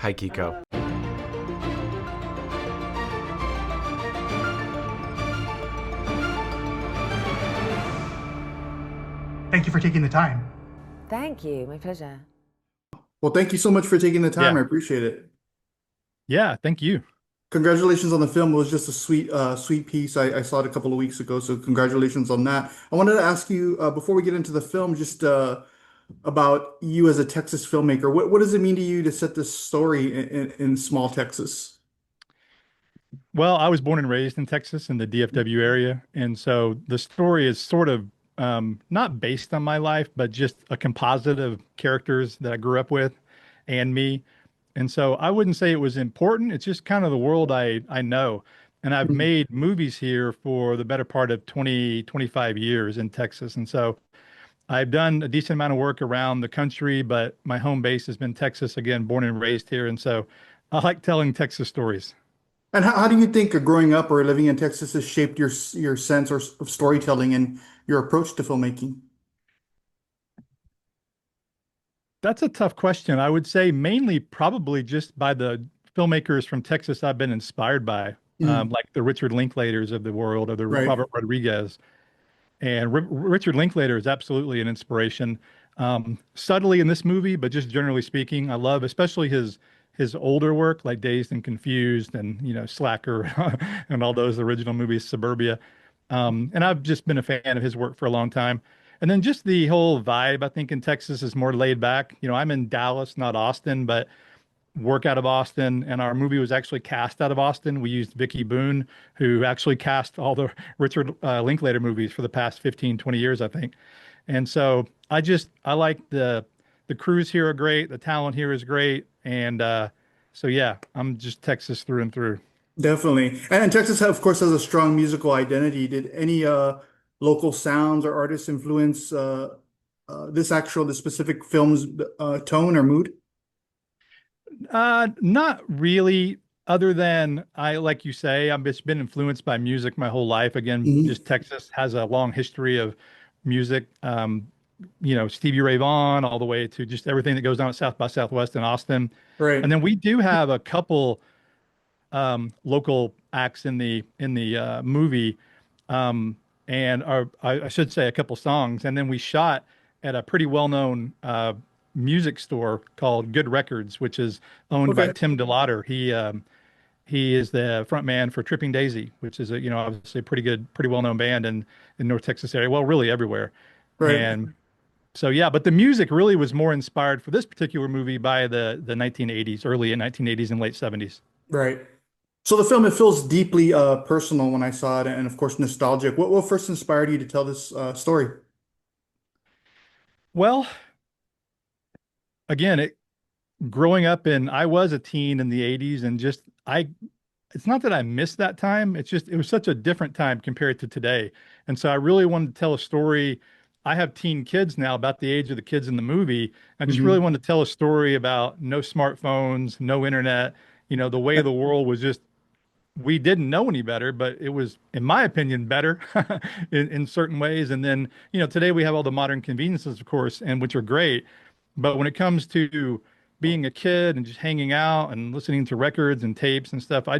Hi, Kiko. Thank you for taking the time. Thank you. My pleasure. Well, thank you so much for taking the time. Yeah. I appreciate it. Yeah. Thank you. Congratulations on the film. It was just a sweet piece. I saw it a couple of weeks ago, so congratulations on that. I wanted to ask you before we get into the film, just about you as a Texas filmmaker. What does it mean to you to set this story in small Texas? Well, I was born and raised in Texas in the DFW area. And so the story is sort of not based on my life, but just a composite of characters that I grew up with and me. And so I wouldn't say it was important. It's just kind of the world I know. And I've Mhm. made movies here for the better part of 25 years in Texas. And so I've done a decent amount of work around the country, but my home base has been Texas, again, born and raised here. And so I like telling Texas stories. And how do you think growing up or living in Texas has shaped your sense of storytelling and your approach to filmmaking? That's a tough question. I would say mainly probably just by the filmmakers from Texas I've been inspired by, Mm, like the Richard Linklaters of the world or the right. Robert Rodriguez. And Richard Linklater is absolutely an inspiration. Subtly in this movie, but just generally speaking, I love especially his older work like Dazed and Confused and Slacker and all those original movies, Suburbia. And I've just been a fan of his work for a long time. And then just the whole vibe, I think in Texas is more laid back. I'm in Dallas, not Austin, but work out of Austin, and our movie was actually cast out of Austin. We used Vicky Boone, who actually cast all the Richard Linklater movies for the past 15, 20 years, I think. And so I like the crews here are great, the talent here is great, and so yeah, I'm just Texas through and through. Definitely. And Texas, of course, has a strong musical identity. Did any local sounds or artists influence the specific film's tone or mood? Not really, other than like you say, I've just been influenced by music my whole life. Again, Mhm. just Texas has a long history of music. Stevie Ray Vaughan, all the way to just everything that goes on at South by Southwest in Austin. And Right. then we do have a couple local acts in the movie, um, and I should say a couple songs. And then we shot at a pretty well-known music store called Good Records, which is owned by Okay. Tim DeLauder. He is the front man for Tripping Daisy, which is obviously a pretty good, pretty well-known band in North Texas area. Well, really everywhere. Right. And so yeah, but the music really was more inspired for this particular movie by the 1980s, early 1980s and late 70s. Right. So the film, it feels deeply personal when I saw it, and of course nostalgic. What first inspired you to tell this story? Well, again, growing up I was a teen in the 80s, and it's not that I missed that time. It's just, it was such a different time compared to today. And so I really wanted to tell a story. I have teen kids now about the age of the kids in the movie. I just really Hmm. wanted to tell a story about no smartphones, no internet, the way the world was just, we didn't know any better, but it was, in my opinion, better in certain ways. And then, today we have all the modern conveniences, of course, and which are great. But when it comes to being a kid and just hanging out and listening to records and tapes and stuff, I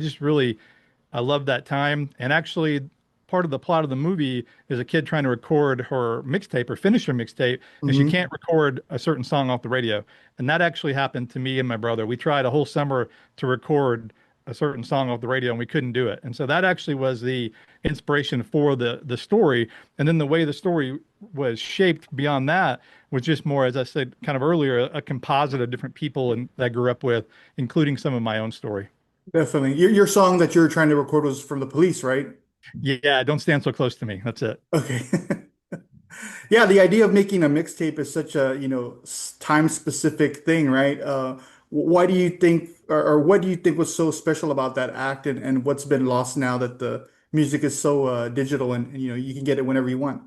love that time. And actually, part of the plot of the movie is a kid trying to record her mixtape or finish her mixtape, and she Hmm. can't record a certain song off the radio. And that actually happened to me and my brother. We tried a whole summer to record a certain song off the radio, and we couldn't do it. And so that actually was the inspiration for the story. And then the way the story was shaped beyond that was just more, as I said kind of earlier, a composite of different people that I grew up with, including some of my own story. Definitely. Your song that you're trying to record was from the Police, right? Yeah, don't stand so close to me. That's it. Okay. Yeah, the idea of making a mixtape is such a, time specific thing, right? Why do you think, or what do you think was so special about that act, and what's been lost now that the music is so digital and you can get it whenever you want?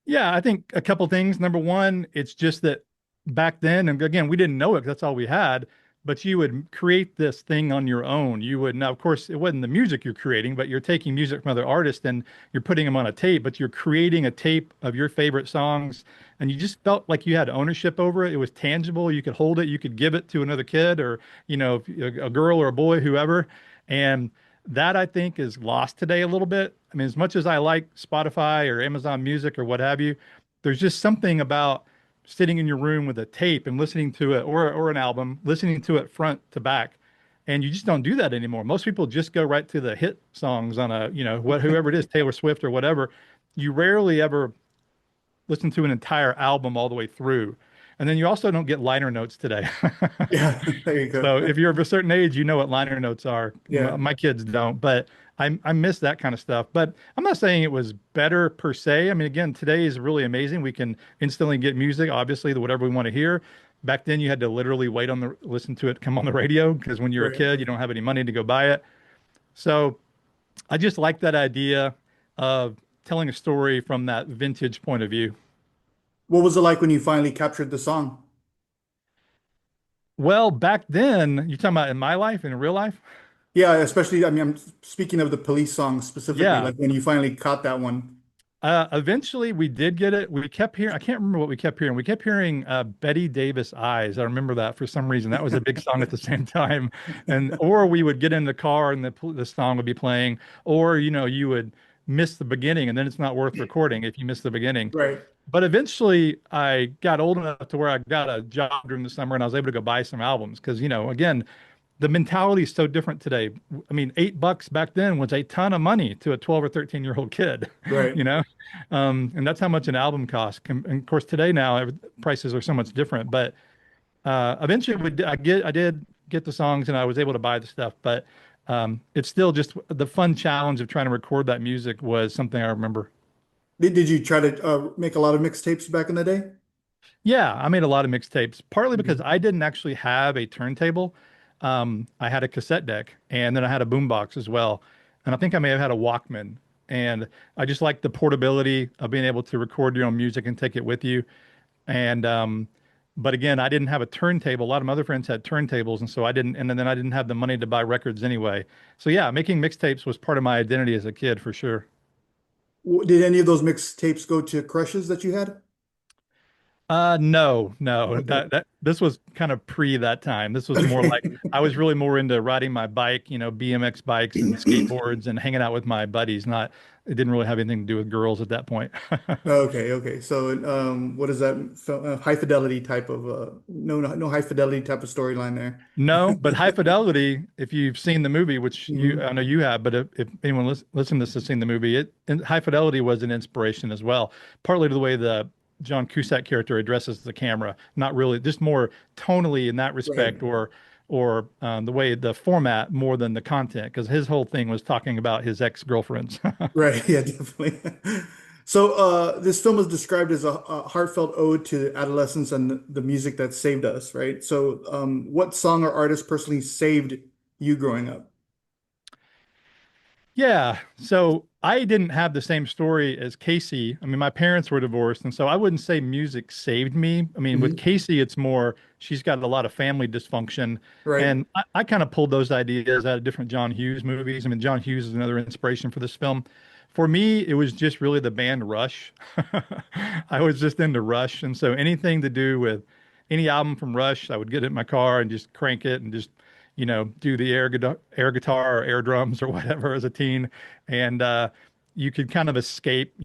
Yeah, I think a couple things. Number one, it's just that back then, and again, we didn't know it 'cause that's all we had. but you would create this thing on your own. You would, now, of course, it wasn't the music you're creating, but you're taking music from other artists and you're putting them on a tape, but you're creating a tape of your favorite songs. And you just felt like you had ownership over it. It was tangible. You could hold it. You could give it to another kid or, a girl or a boy, whoever. And that I think is lost today a little bit. I mean, as much as I like Spotify or Amazon Music or what have you, there's just something about sitting in your room with a tape and listening to it or an album, listening to it front to back. And you just don't do that anymore. Most people just go right to the hit songs on whoever it is, Taylor Swift or whatever. You rarely ever listen to an entire album all the way through. And then you also don't get liner notes today. Yeah, there you go. So if you're of a certain age, you know what liner notes are. Yeah. My kids don't, but I miss that kind of stuff. But I'm not saying it was better per se. I mean, again, today is really amazing. We can instantly get music, obviously, whatever we want to hear. Back then, you had to literally listen to it come on the radio because when you're a Right. kid, you don't have any money to go buy it. So I just like that idea of telling a story from that vintage point of view. What was it like when you finally captured the song? Well, back then, you're talking about in my life, in real life? Yeah, especially, I mean, I'm speaking of the police song specifically, Yeah. like when you finally caught that one. Eventually, we did get it. We kept hearing, I can't remember what we kept hearing. We kept hearing Betty Davis Eyes. I remember that for some reason. That was a big song at the same time. Or we would get in the car and the song would be playing, or, you would miss the beginning and then it's not worth recording if you miss the beginning. Right. But eventually, I got old enough to where I got a job during the summer and I was able to go buy some albums because, again, the mentality is so different today. I mean, $8 back then was a ton of money to a 12 or 13-year-old kid, Right. you know? And that's how much an album costs. And of course, today now prices are so much different. But eventually, I did get the songs and I was able to buy the stuff. But it's still just the fun challenge of trying to record that music was something I remember. Did you try to make a lot of mixtapes back in the day? Yeah, I made a lot of mixtapes, partly because Mhm. I didn't actually have a turntable. I had a cassette deck and then I had a boombox as well. And I think I may have had a Walkman. And I just like the portability of being able to record your own music and take it with you. And but again, I didn't have a turntable. A lot of my other friends had turntables, and so I didn't. And then I didn't have the money to buy records anyway. So yeah, making mixtapes was part of my identity as a kid for sure. Did any of those mixtapes go to crushes that you had? No, no. Okay. That this was kind of pre that time. This was more like Okay. I was really more into riding my bike, BMX bikes and skateboards and hanging out with my buddies. Not it didn't really have anything to do with girls at that point. Okay, okay. So, what is that? High fidelity type of no high fidelity type of storyline there. No, but High Fidelity, if you've seen the movie, which I Mhm. know you have, but if anyone listen to this has seen the movie, and High Fidelity was an inspiration as well, partly to the way the John Cusack character addresses the camera, not really, just more tonally in that Right, respect, or the way the format more than the content, because his whole thing was talking about his ex-girlfriends. right. Yeah, definitely. So, this film is described as a heartfelt ode to adolescence and the music that saved us, right? So, what song or artist personally saved you growing up? Yeah. So I didn't have the same story as Casey. I mean, my parents were divorced, and so I wouldn't say music saved me. I mean, with Mhm. Casey, it's more she's got a lot of family dysfunction. Right, And I kind of pulled those ideas out of different John Hughes movies. I mean, John Hughes is another inspiration for this film. For me, it was just really the band Rush. I was just into Rush. And so anything to do with any album from Rush, I would get it in my car and just crank it and just do the air guitar or air drums or whatever as a teen, and you could kind of escape,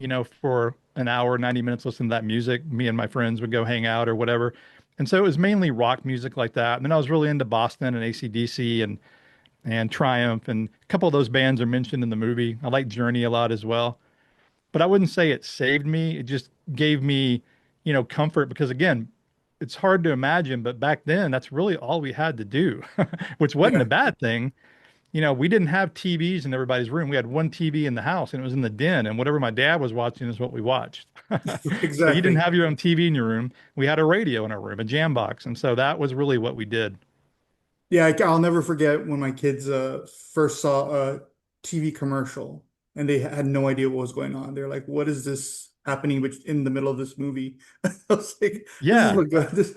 for an hour, 90 minutes listening to that music. Me and my friends would go hang out or whatever, and so it was mainly rock music like that. And then I was really into Boston and AC/DC and Triumph, and a couple of those bands are mentioned in the movie. I like Journey a lot as well, but I wouldn't say it saved me. It just gave me, comfort because again, it's hard to imagine, but back then that's really all we had to do, which wasn't yeah. a bad thing. We didn't have TVs in everybody's room. We had one TV in the house and it was in the den, and whatever my dad was watching is what we watched. So you didn't Exactly. have your own TV in your room. We had a radio in our room, a jam box. And so that was really what we did. Yeah, I'll never forget when my kids first saw a TV commercial and they had no idea what was going on. They're like, "What is this? happening which in the middle of this movie. I was like, this is Yeah, what good. This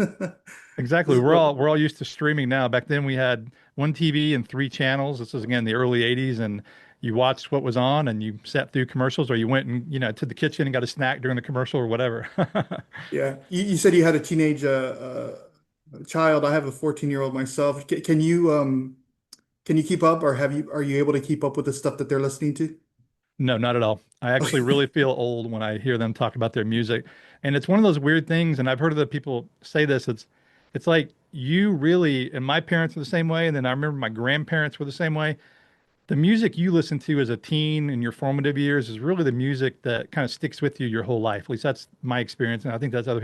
exactly. is what We're all used to streaming now. Back then we had one TV and three channels. This was again the early 80s, and you watched what was on and you sat through commercials, or you went and, to the kitchen and got a snack during the commercial or whatever. yeah. You said you had a teenage child. I have a 14-year-old myself. Can you keep up, or are you able to keep up with the stuff that they're listening to? No, not at all. I actually really feel old when I hear them talk about their music. And it's one of those weird things, and I've heard other people say this, it's like you really, and my parents were the same way, and then I remember my grandparents were the same way. The music you listen to as a teen in your formative years is really the music that kind of sticks with you your whole life. At least that's my experience, and I think that's other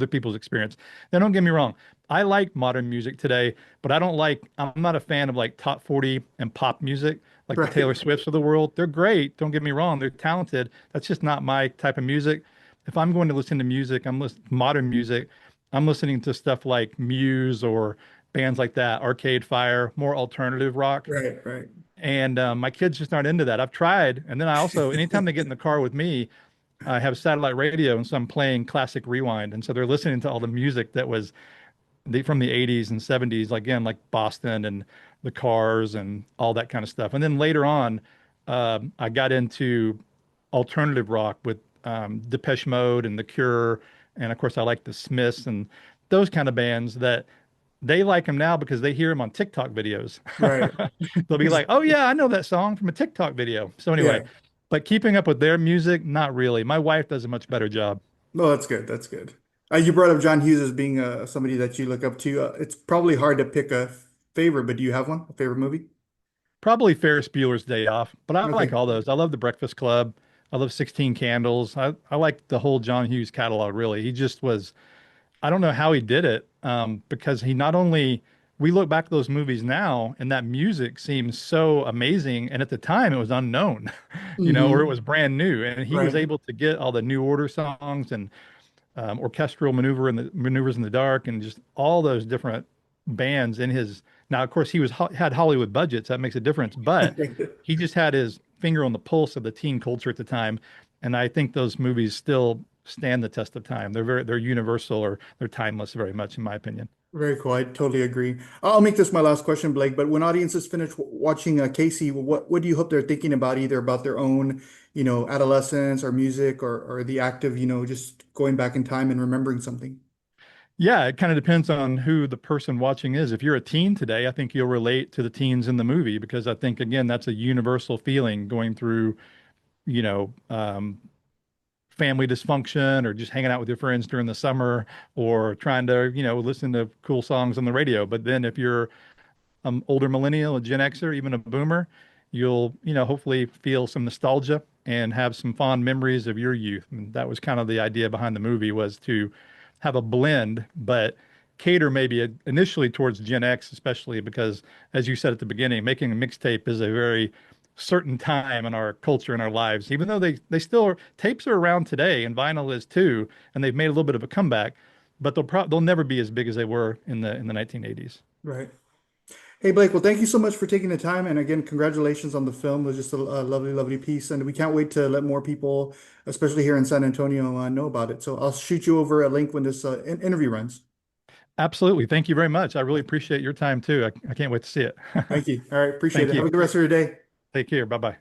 people's experience. Now, don't get me wrong. I like modern music today, but I'm not a fan of like top 40 and pop music, like the Right, Taylor Swifts of the world. They're great. Don't get me wrong. They're talented. That's just not my type of music. If I'm going to listen to music, modern music. I'm listening to stuff like Muse or bands like that, Arcade Fire, more alternative rock. right. And my kids just aren't into that. I've tried. And then I also, anytime they get in the car with me, I have satellite radio. And so I'm playing classic rewind. And so they're listening to all the music that was from the 80s and 70s, like, again, like Boston and the Cars and all that kind of stuff. And then later on, I got into alternative rock with Depeche Mode and The Cure. And of course, I like the Smiths and those kind of bands that they like them now because they hear them on TikTok videos. Right. They'll be like, "Oh yeah, I know that song from a TikTok video." So anyway, Yeah. but keeping up with their music, not really. My wife does a much better job. No, that's good. That's good. You brought up John Hughes as being somebody that you look up to. It's probably hard to pick a favorite, but do you have one? A favorite movie? Probably Ferris Bueller's Day Off, but I like Okay. all those. I love The Breakfast Club. I love 16 Candles. I like the whole John Hughes catalog, really. He just was, I don't know how he did it, because he not only, we look back at those movies now and that music seems so amazing. And at the time it was unknown, or it Hmm. was brand new. And he was Right. able to get all the New Order songs and orchestral maneuvers in the dark and just all those different bands in his. Now, of course, had Hollywood budgets. That makes a difference, but he just had his finger on the pulse of the teen culture at the time, and I think those movies still stand the test of time. They're universal, or they're timeless, very much, in my opinion. Very cool. I totally agree. I'll make this my last question, Blake. But when audiences finish watching Casey, what do you hope they're thinking about, either about their own, adolescence or music, or the act of, just going back in time and remembering something? Yeah, it kind of depends on who the person watching is. If you're a teen today, I think you'll relate to the teens in the movie because I think, again, that's a universal feeling going through, you know, um, family dysfunction or just hanging out with your friends during the summer or trying to, listen to cool songs on the radio. But then if you're older millennial, a Gen Xer, even a boomer, you'll, hopefully feel some nostalgia and have some fond memories of your youth. And that was kind of the idea behind the movie, was to have a blend, but cater maybe initially towards Gen X, especially because, as you said at the beginning, making a mixtape is a very certain time in our culture and our lives, even though they still are, tapes are around today and vinyl is too, and they've made a little bit of a comeback, but they'll never be as big as they were in the 1980s. Right. Hey, Blake, well, thank you so much for taking the time. And again, congratulations on the film. It was just a lovely, lovely piece. And we can't wait to let more people, especially here in San Antonio, know about it. So I'll shoot you over a link when this interview runs. Absolutely. Thank you very much. I really appreciate your time too. I can't wait to see it. Thank you. All right. Appreciate Thank it. Have you. a good rest of your day. Take care. Bye bye.